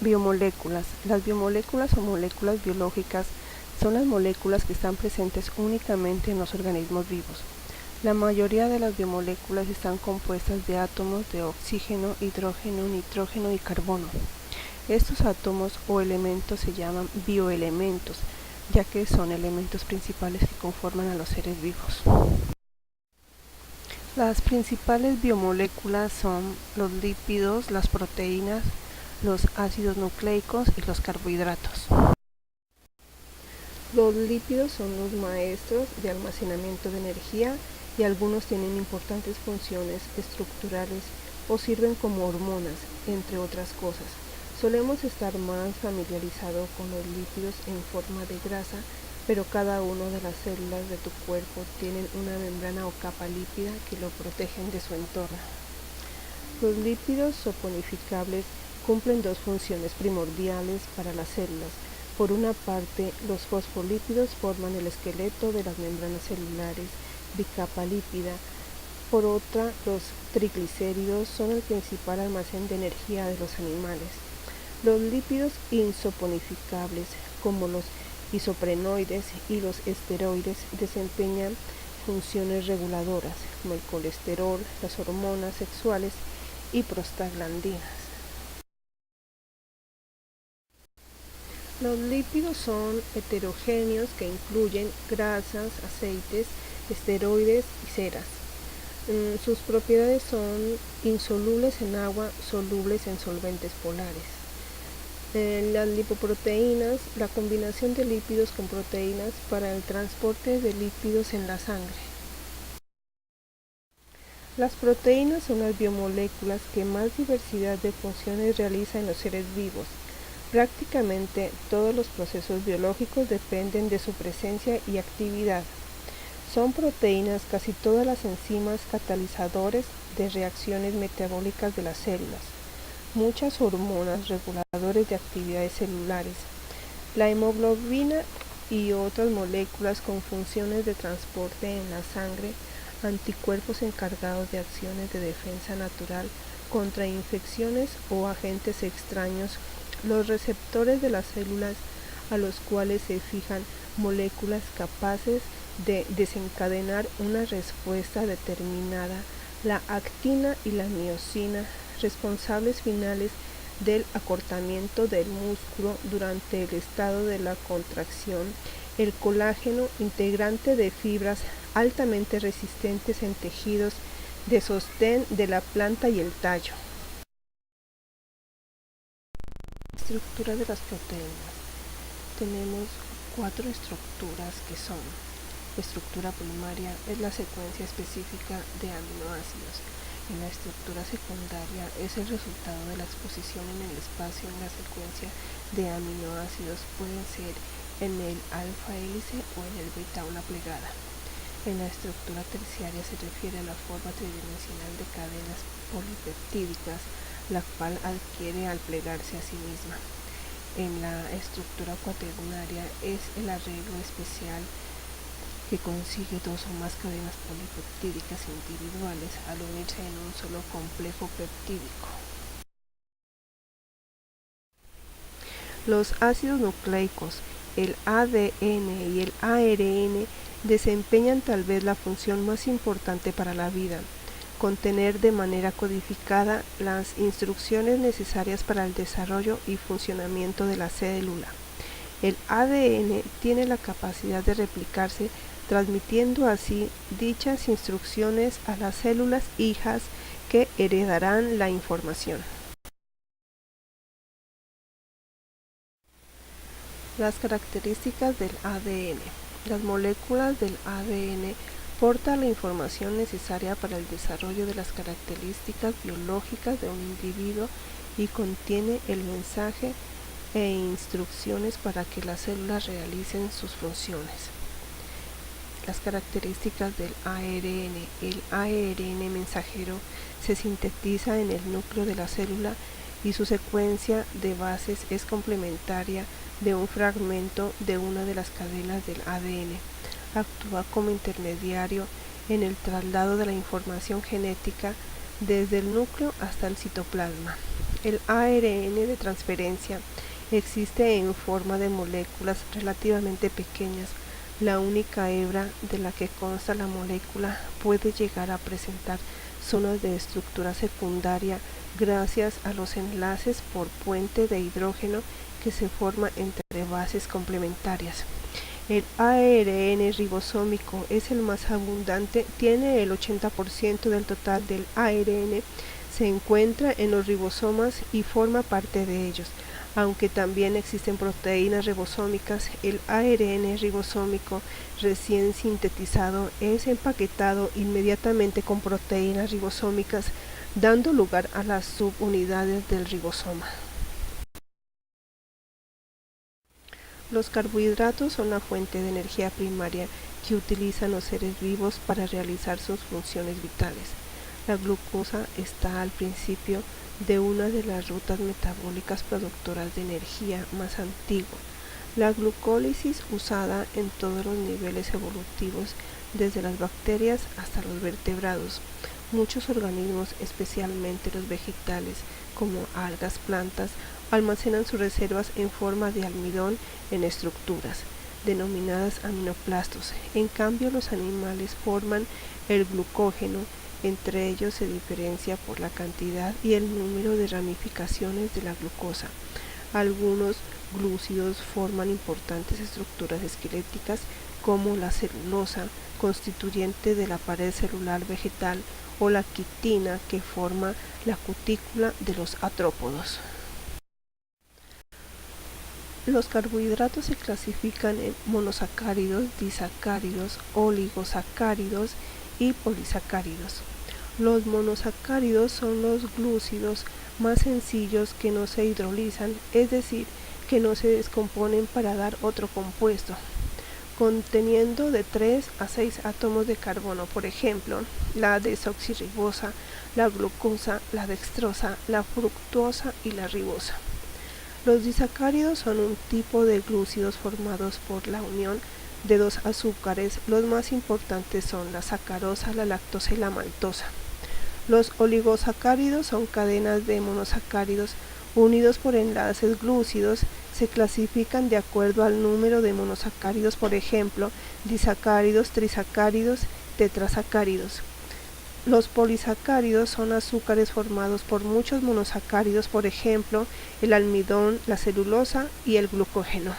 Biomoléculas. Las biomoléculas o moléculas biológicas son las moléculas que están presentes únicamente en los organismos vivos. La mayoría de las biomoléculas están compuestas de átomos de oxígeno, hidrógeno, nitrógeno y carbono. Estos átomos o elementos se llaman bioelementos, ya que son elementos principales que conforman a los seres vivos. Las principales biomoléculas son los lípidos, las proteínas, los ácidos nucleicos y los carbohidratos. Los lípidos son los maestros de almacenamiento de energía y algunos tienen importantes funciones estructurales o sirven como hormonas, entre otras cosas. Solemos estar más familiarizados con los lípidos en forma de grasa, pero cada una de las células de tu cuerpo tienen una membrana o capa lípida que lo protegen de su entorno. Los lípidos saponificables cumplen dos funciones primordiales para las células. Por una parte, los fosfolípidos forman el esqueleto de las membranas celulares de capa lípida. Por otra, los triglicéridos son el principal almacén de energía de los animales. Los lípidos insaponificables, como los isoprenoides y los esteroides, desempeñan funciones reguladoras, como el colesterol, las hormonas sexuales y prostaglandinas. Los lípidos son heterogéneos que incluyen grasas, aceites, esteroides y ceras. Sus propiedades son insolubles en agua, solubles en solventes polares. Las lipoproteínas, la combinación de lípidos con proteínas para el transporte de lípidos en la sangre. Las proteínas son las biomoléculas que más diversidad de funciones realizan en los seres vivos. Prácticamente todos los procesos biológicos dependen de su presencia y actividad. Son proteínas casi todas las enzimas catalizadores de reacciones metabólicas de las células, muchas hormonas reguladores de actividades celulares, la hemoglobina y otras moléculas con funciones de transporte en la sangre, anticuerpos encargados de acciones de defensa natural contra infecciones o agentes extraños, los receptores de las células a los cuales se fijan moléculas capaces de desencadenar una respuesta determinada, la actina y la miosina, responsables finales del acortamiento del músculo durante el estado de la contracción, el colágeno, integrante de fibras altamente resistentes en tejidos de sostén de la planta y el tallo. Estructura de las proteínas. Tenemos 4 estructuras que son: estructura primaria es la secuencia específica de aminoácidos. En la estructura secundaria es el resultado de la exposición en el espacio en la secuencia de aminoácidos, pueden ser en el alfa hélice o en el beta una plegada. En la estructura terciaria se refiere a la forma tridimensional de cadenas polipeptídicas, la cual adquiere al plegarse a sí misma. En la estructura cuaternaria es el arreglo especial que consigue dos o más cadenas polipeptídicas individuales al unirse en un solo complejo peptídico. Los ácidos nucleicos, el ADN y el ARN, desempeñan tal vez la función más importante para la vida: contener de manera codificada las instrucciones necesarias para el desarrollo y funcionamiento de la célula. El ADN tiene la capacidad de replicarse, transmitiendo así dichas instrucciones a las células hijas que heredarán la información. Las características del ADN. Las moléculas del ADN portan la información necesaria para el desarrollo de las características biológicas de un individuo y contiene el mensaje e instrucciones para que las células realicen sus funciones. Las características del ARN. El ARN mensajero se sintetiza en el núcleo de la célula y su secuencia de bases es complementaria de un fragmento de una de las cadenas del ADN. Actúa como intermediario en el traslado de la información genética desde el núcleo hasta el citoplasma. El ARN de transferencia existe en forma de moléculas relativamente pequeñas. La única hebra de la que consta la molécula puede llegar a presentar zonas de estructura secundaria gracias a los enlaces por puente de hidrógeno que se forman entre bases complementarias. El ARN ribosómico es el más abundante, tiene el 80% del total del ARN, se encuentra en los ribosomas y forma parte de ellos. Aunque también existen proteínas ribosómicas, el ARN ribosómico recién sintetizado es empaquetado inmediatamente con proteínas ribosómicas, dando lugar a las subunidades del ribosoma. Los carbohidratos son la fuente de energía primaria que utilizan los seres vivos para realizar sus funciones vitales. La glucosa está al principio de una de las rutas metabólicas productoras de energía más antigua. La glucólisis, usada en todos los niveles evolutivos, desde las bacterias hasta los vertebrados. Muchos organismos, especialmente los vegetales, como algas, plantas, almacenan sus reservas en forma de almidón en estructuras, denominadas aminoplastos. En cambio, los animales forman el glucógeno. Entre ellos se diferencia por la cantidad y el número de ramificaciones de la glucosa. Algunos glúcidos forman importantes estructuras esqueléticas como la celulosa, constituyente de la pared celular vegetal, o la quitina, que forma la cutícula de los artrópodos. Los carbohidratos se clasifican en monosacáridos, disacáridos, oligosacáridos y polisacáridos. Los monosacáridos son los glúcidos más sencillos que no se hidrolizan, es decir, que no se descomponen para dar otro compuesto, conteniendo de 3 a 6 átomos de carbono, por ejemplo, la desoxirribosa, la glucosa, la dextrosa, la fructosa y la ribosa. Los disacáridos son un tipo de glúcidos formados por la unión de dos azúcares. Los más importantes son la sacarosa, la lactosa y la maltosa. Los oligosacáridos son cadenas de monosacáridos unidos por enlaces glúcidos. Se clasifican de acuerdo al número de monosacáridos, por ejemplo, disacáridos, trisacáridos, tetrasacáridos. Los polisacáridos son azúcares formados por muchos monosacáridos, por ejemplo, el almidón, la celulosa y el glucógeno.